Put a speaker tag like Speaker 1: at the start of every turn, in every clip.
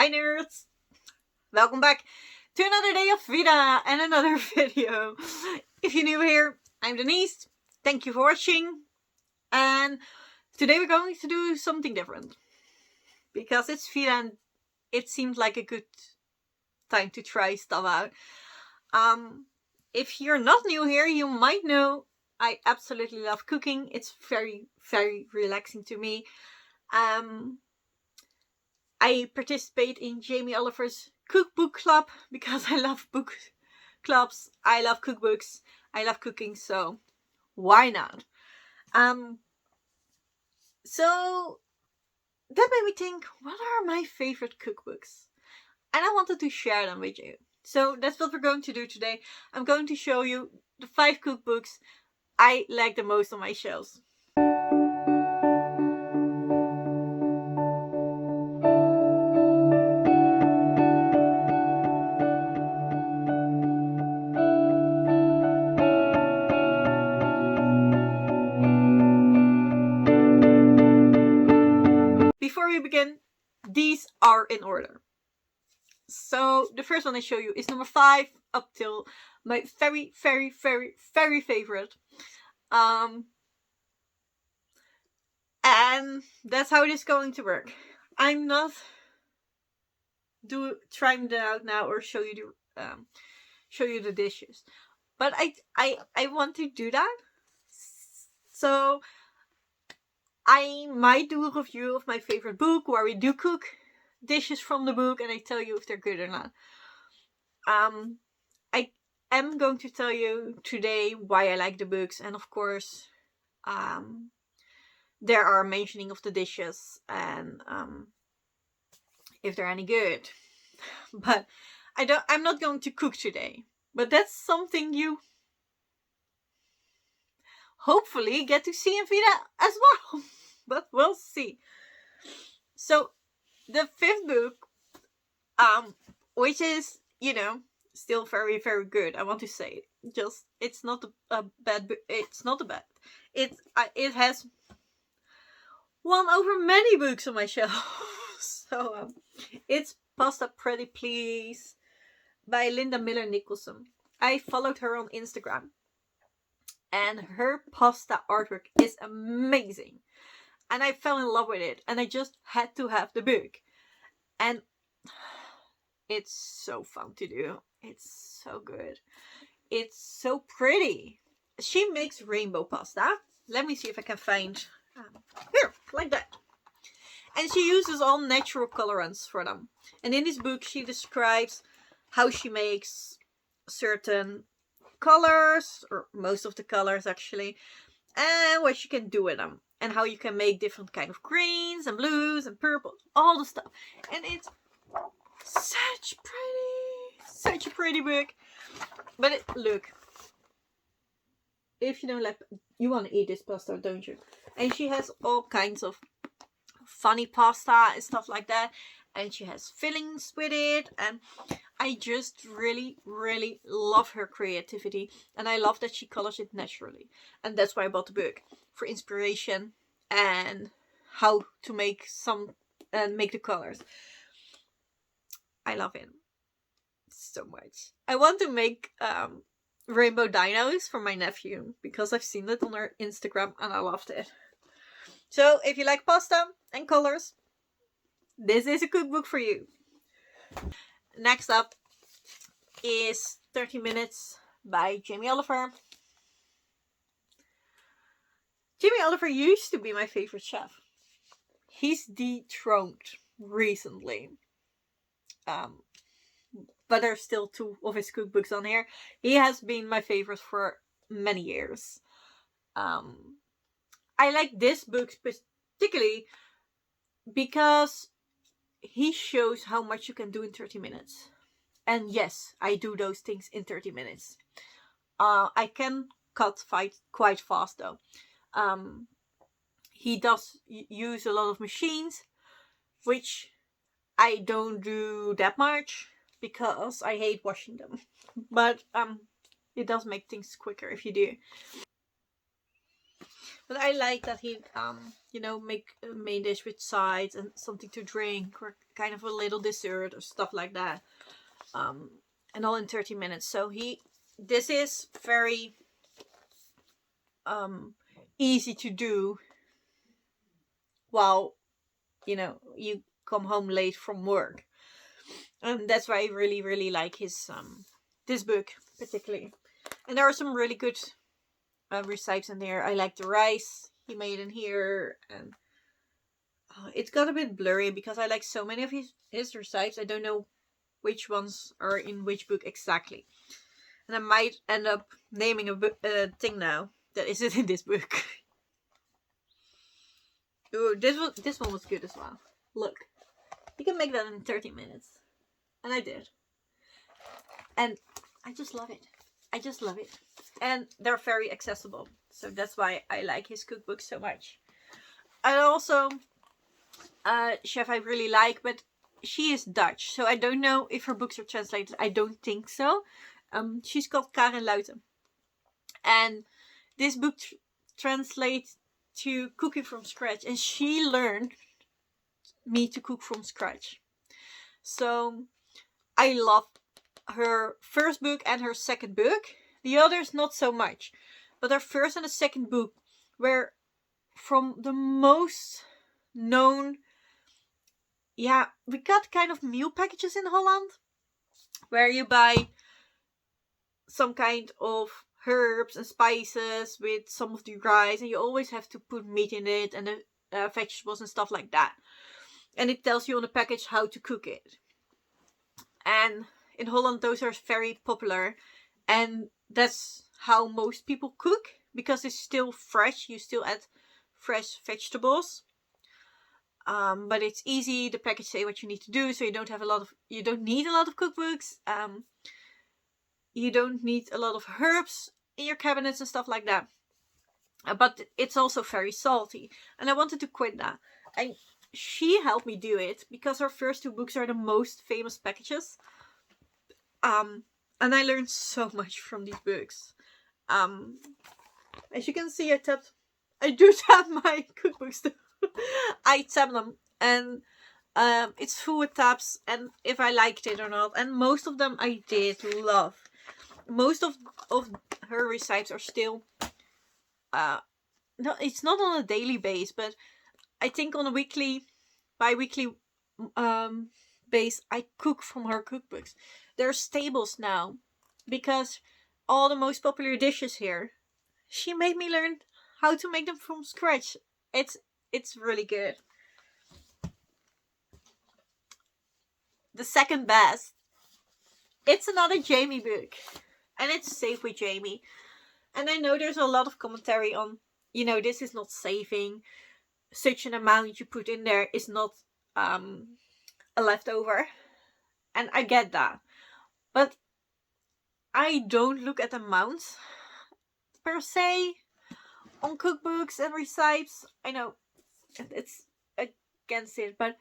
Speaker 1: Hi nerds! Welcome back to another day of Vida and another video. If you're new here, I'm Denise. Thank you for watching. And today we're going to do something different. Because it's Vida and it seemed like a good time to try stuff out. If you're not new here, you might know I absolutely love cooking. It's very, very relaxing to me. I participate in Jamie Oliver's Cookbook Club because I love book clubs. I love cookbooks. I love cooking, so why not? So that made me think, what are my favorite cookbooks? And I wanted to share them with you. So that's what we're going to do today. I'm going to show you the 5 cookbooks I like the most on my shelves. Before we begin, these are in order. So the first one I show you is number 5 up till my very, very, very, very favorite. And that's how it is going to work. I'm not trying it out now or show you the dishes, but I want to do that. So I might do a review of my favorite book where we do cook dishes from the book and I tell you if they're good or not. I am going to tell you today why I like the books, and of course there are mentioning of the dishes and if they're any good. But I'm not going to cook today. But that's something you hopefully get to see in Vida as well. But we'll see. So the 5th book, which is, still very, very good. I want to say just it's not a bad book. It's not a bad. It has won over many books on my shelf. So it's Pasta Pretty Please by Linda Miller Nicholson. I followed her on Instagram and her pasta artwork is amazing. And I fell in love with it and I just had to have the book. And it's so fun to do. It's so good. It's so pretty. She makes rainbow pasta. Let me see if I can find... here, like that. And she uses all natural colorants for them. And in this book she describes how she makes certain colors, or most of the colors actually, and what you can do with them. And how you can make different kind of greens and blues and purples, all the stuff. And it's such a pretty book. But look, if you don't like, you want to eat this pasta, don't you? And she has all kinds of funny pasta and stuff like that. And she has fillings with it. And I just really, really love her creativity. And I love that she colors it naturally. And that's why I bought the book. For inspiration and how to make the colors. I love it so much. I want to make rainbow dinos for my nephew because I've seen it on her Instagram and I loved it. So if you like pasta and colors, this is a cookbook for you. Next up is 30 Minutes by Jamie Oliver. Jamie Oliver used to be my favorite chef. He's dethroned recently. But there's still 2 of his cookbooks on here. He has been my favorite for many years. I like this book particularly because he shows how much you can do in 30 minutes. And yes, I do those things in 30 minutes. I can cut quite fast though. He does use a lot of machines, which I don't do that much because I hate washing them. But it does make things quicker if you do. But I like that he, make a main dish with sides and something to drink, or kind of a little dessert or stuff like that. And all in 30 minutes. So this is very easy to do while, you know, you come home late from work. And that's why I really, really like his this book particularly. And there are some really good recipes in there. I like the rice he made in here, and it got a bit blurry because I like so many of his recipes. I don't know which ones are in which book exactly, and I might end up naming a thing now that isn't in this book. Ooh, this one was good as well. Look, you can make that in 30 minutes, and I did, and I just love it. I just love it, and they're very accessible, so that's why I like his cookbook so much. And also, chef I really like, but she is Dutch, so I don't know if her books are translated. I don't think so. She's called Karin Luiten, and this book translates to cooking from scratch, and she learned me to cook from scratch. So I love her first book and her second book. The others not so much, but her first and the second book were from the most known. Yeah, we got kind of meal packages in Holland where you buy some kind of herbs and spices with some of the rice, and you always have to put meat in it and the vegetables and stuff like that. And it tells you on the package how to cook it. And in Holland, those are very popular, and that's how most people cook because it's still fresh. You still add fresh vegetables. But it's easy. The package say what you need to do, so you don't need a lot of cookbooks. You don't need a lot of herbs in your cabinets and stuff like that. But it's also very salty, and I wanted to quit that. And she helped me do it because her first two books are the most famous packages. And I learned so much from these books. As you can see, I do tab my cookbooks too. I tab them, and it's full with tabs, and if I liked it or not. And most of them I did love. Most of her recipes are still no, it's not on a daily base, but I think on a bi-weekly base I cook from her cookbooks. They're staples now because all the most popular dishes here, she made me learn how to make them from scratch. It's really good. The second best, it's another Jamie book, and it's Save with Jamie. And I know there's a lot of commentary on, this is not saving. Such an amount you put in there is not a leftover. And I get that. But I don't look at amounts per se on cookbooks and recipes. I know it's against it, but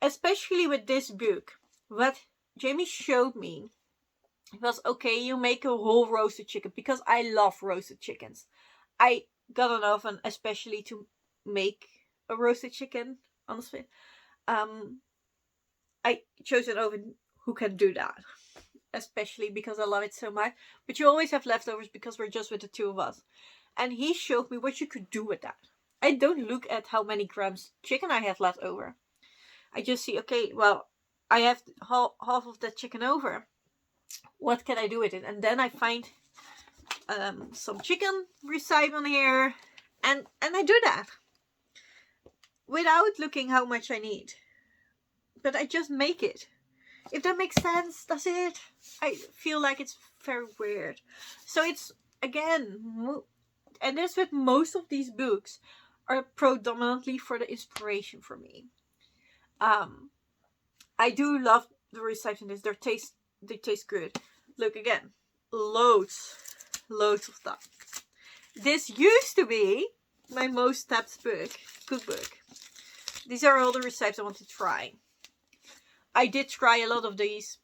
Speaker 1: especially with this book, what Jamie showed me was, okay, you make a whole roasted chicken, because I love roasted chickens. I got an oven especially to make a roasted chicken, honestly. I chose an oven who can do that, especially because I love it so much. But you always have leftovers because we're just with the two of us. And he showed me what you could do with that. I don't look at how many grams chicken I have left over. I just see, okay, well, I have half of that chicken over. What can I do with it? And then I find some chicken recipe on here, and I do that without looking how much I need. But I just make it. If that makes sense, does it? I feel like it's very weird. So it's, again, and that's with most of these books, are predominantly for the inspiration for me. I do love the recipes in this. They taste good. Look again, loads of stuff. This used to be my most tapped cookbook. These are all the recipes I want to try. I did try a lot of these,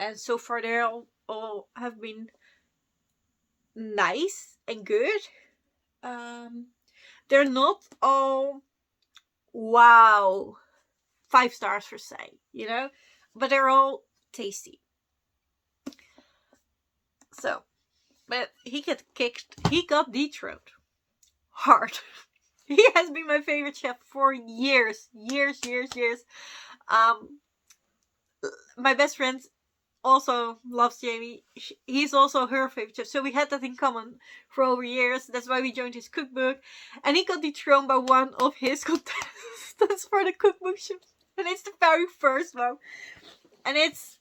Speaker 1: and so far they all have been nice and good. They're not all wow 5 stars for say, you know, but they're all tasty. So, but he got dethroned hard. He has been my favorite chef for years. My best friend also loves Jamie. He's also her favorite chef. So we had that in common for over years. That's why we joined his cookbook. And he got dethroned by one of his contestants for the cookbook show. And it's the very first one. And it's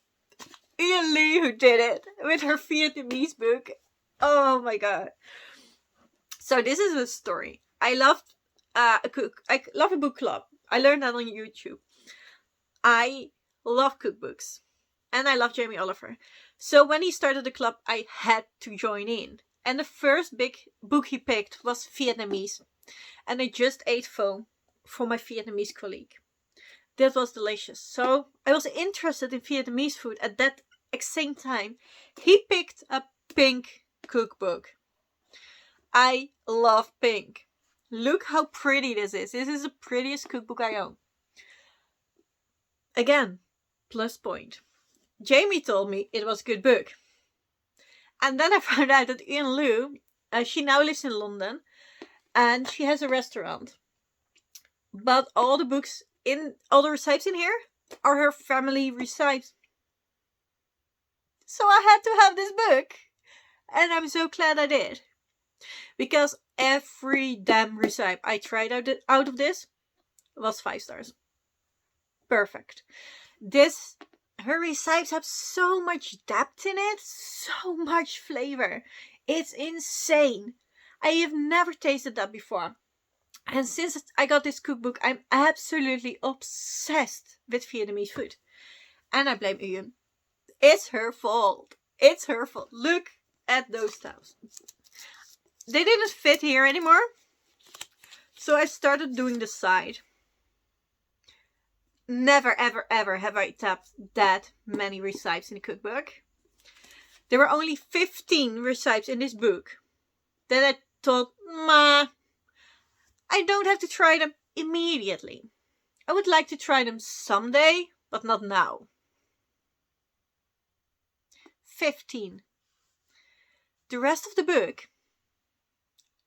Speaker 1: Uyen Luu who did it with her Vietnamese book. Oh my god. So this is a story. I love a book club. I learned that on YouTube. I love cookbooks. And I love Jamie Oliver. So when he started the club, I had to join in. And the first big book he picked was Vietnamese. And I just ate pho for my Vietnamese colleague. That was delicious. So I was interested in Vietnamese food at that same time. He picked a pink cookbook. I love pink. Look how pretty this is. This is the prettiest cookbook I own. Again, plus point. Jamie told me it was a good book. And then I found out that Uyen Luu, she now lives in London. And she has a restaurant. But all the recipes in here are her family recipes. So I had to have this book. And I'm so glad I did. Because every damn recipe I tried out of this was 5 stars. Perfect. Her recipes have so much depth in it. So much flavor. It's insane. I have never tasted that before. And since I got this cookbook, I'm absolutely obsessed with Vietnamese food. And I blame Uyen. It's her fault. It's her fault. Look at those towels. They didn't fit here anymore. So I started doing the side. Never, ever, ever have I tapped that many recipes in the cookbook. There were only 15 recipes in this book. Then I thought, I don't have to try them immediately. I would like to try them someday, but not now. 15. The rest of the book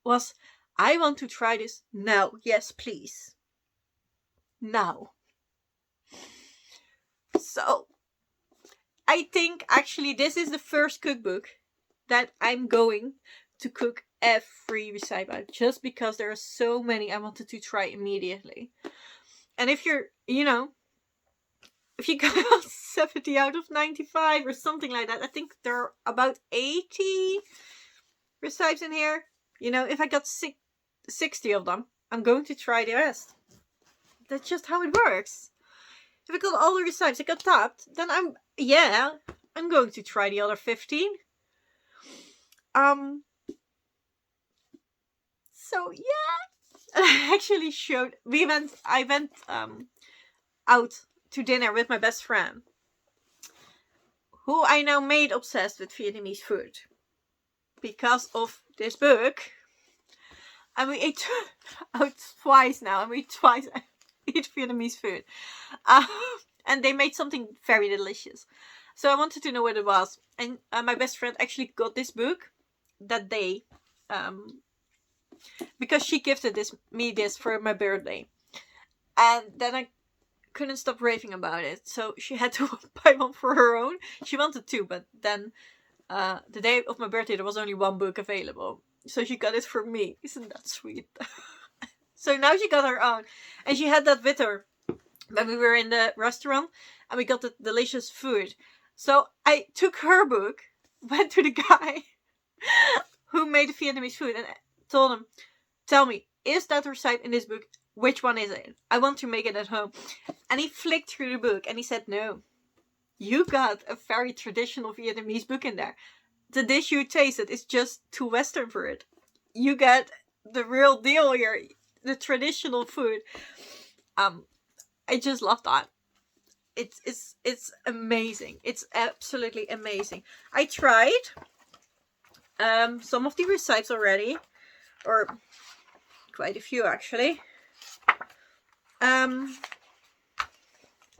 Speaker 1: was, I want to try this now. Yes, please. Now. So, I think actually this is the first cookbook that I'm going to cook every recipe out. Just because there are so many I wanted to try immediately. And if you're, if you got 70 out of 95 or something like that, I think there are about 80 recipes in here. If I got 60 of them, I'm going to try the rest. That's just how it works. If I got all the recipes I got tapped, then I'm going to try the other 15. So yeah, I actually I went out to dinner with my best friend, who I now made obsessed with Vietnamese food because of this book. And we ate out twice now, and we twice eat Vietnamese food. And they made something very delicious. So I wanted to know what it was. And my best friend actually got this book that day. Because she gifted me this for my birthday. And then I couldn't stop raving about it. So she had to buy one for her own. She wanted two, but then the day of my birthday there was only one book available. So she got it for me. Isn't that sweet? So now she got her own. And she had that with her when we were in the restaurant. And we got the delicious food. So I took her book, went to the guy who made the Vietnamese food, and told him, tell me, is that recipe in this book? Which one is it? I want to make it at home. And he flicked through the book and he said, no, you got a very traditional Vietnamese book in there. The dish you tasted is just too Western for it. You got the real deal here, the traditional food. I just love that. It's amazing. It's absolutely amazing. I tried some of the recipes already, or quite a few actually.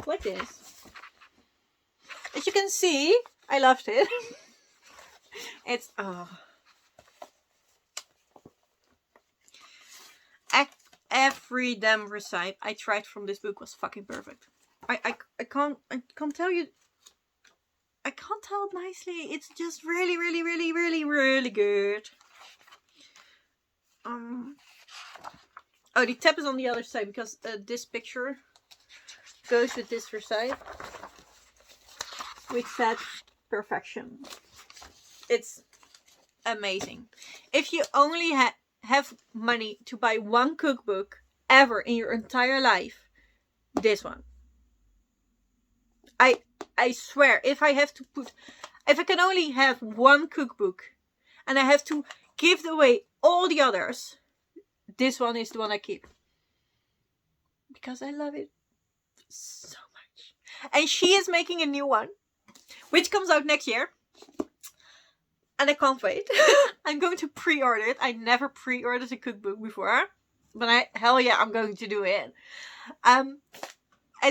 Speaker 1: like this. As you can see, I loved it. It's every damn recipe I tried from this book was fucking perfect. I can't tell you. I can't tell it nicely. It's just really, really, really, really, really good. Oh, the tab is on the other side because this picture goes with this recipe, which said perfection. It's amazing. If you only have money to buy one cookbook ever in your entire life, this one. I swear, if I can only have one cookbook and I have to give away all the others, this one is the one I keep. Because I love it so much. And she is making a new one, which comes out next year. And I can't wait. I'm going to pre-order it. I never pre-ordered a cookbook before. But hell yeah, I'm going to do it. And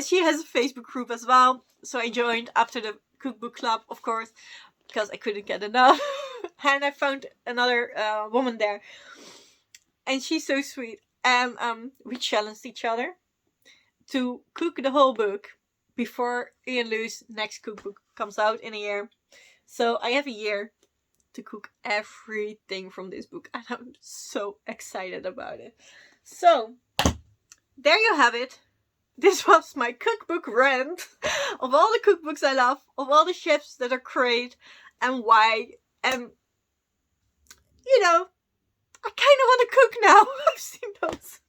Speaker 1: she has a Facebook group as well. So I joined after the cookbook club, of course, because I couldn't get enough. And I found another woman there. And she's so sweet. And we challenged each other to cook the whole book before Uyen Luu's next cookbook comes out in a year. So I have a year to cook everything from this book. And I'm so excited about it. So, there you have it. This was my cookbook rant of all the cookbooks I love, of all the chefs that are great, and why. And, you know, I kind of want to cook now. I've seen those.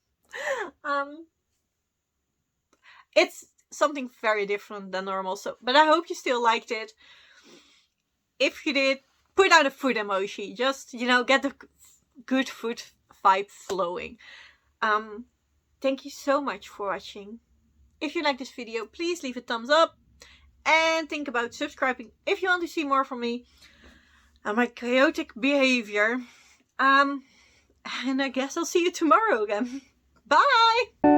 Speaker 1: It's something very different than normal. So, but I hope you still liked it. If you did, put out a food emoji. Just, get the good food vibe flowing. Thank you so much for watching. If you like this video, please leave a thumbs up. And think about subscribing if you want to see more from me and my chaotic behavior. And I guess I'll see you tomorrow again. Bye!